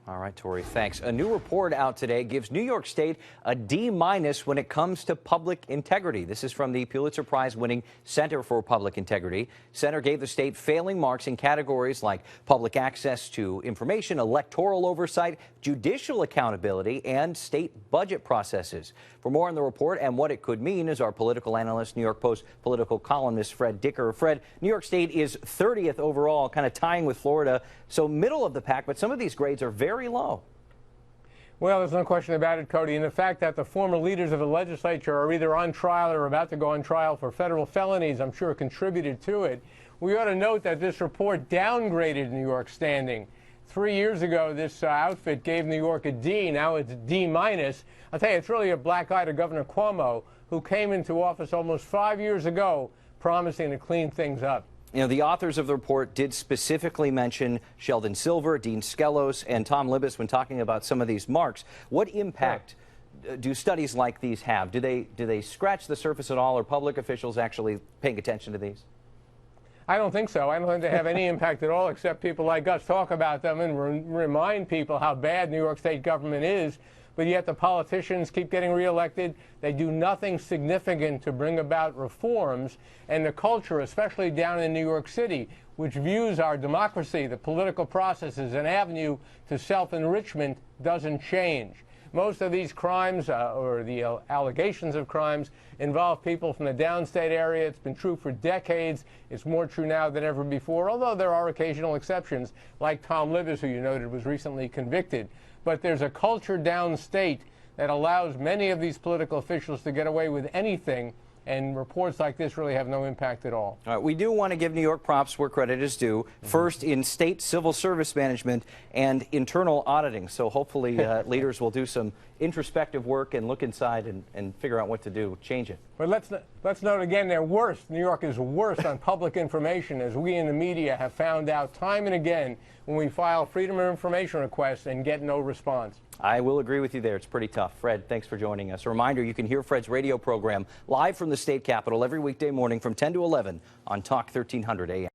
All right, Tori, thanks. A new report out today gives New York State a D- when it comes to public integrity. This is from the Pulitzer Prize-winning Center for Public Integrity. Center gave the state failing marks in categories like public access to information, electoral oversight, judicial accountability, and state budget processes. For more on the report and what it could mean is our political analyst, New York Post political columnist Fred Dicker. Fred, New York State is 30th overall, kind of tying with Florida, so middle of the pack, but some of these grades are very low. Well, there's no question about it, Cody. And the fact that the former leaders of the legislature are either on trial or about to go on trial for federal felonies, I'm sure contributed to it. We ought to note that this report downgraded New York's standing. 3 years ago, this outfit gave New York a D. Now it's D-. I'll tell you, it's really a black eye to Governor Cuomo, who came into office almost 5 years ago promising to clean things up. You know, the authors of the report did specifically mention Sheldon Silver, Dean Skelos, and Tom Libous when talking about some of these marks. What impact do studies like these have? Do they scratch the surface at all? Are public officials actually paying attention to these? I don't think so. I don't think they have any impact at all, except people like us talk about them and remind people how bad New York State government is. But yet the politicians keep getting reelected. They do nothing significant to bring about reforms. And the culture, especially down in New York City, which views our democracy, the political process, as an avenue to self-enrichment, doesn't change. Most of these crimes, or the allegations of crimes, involve people from the downstate area. It's been true for decades. It's more true now than ever before, although there are occasional exceptions, like Tom Libous, who you noted was recently convicted. But there's a culture downstate that allows many of these political officials to get away with anything, and reports like this really have no impact at all. All right, we do want to give New York props where credit is due. First, in state civil service management and internal auditing. So hopefully leaders will do some introspective work and look inside and figure out what to do, change it. But let's note again, they're worse. New York is worse on public information, as we in the media have found out time and again when we file Freedom of Information requests and get no response. I will agree with you there. It's pretty tough. Fred, thanks for joining us. A reminder, you can hear Fred's radio program live from the state capitol every weekday morning from 10 to 11 on Talk 1300 AM.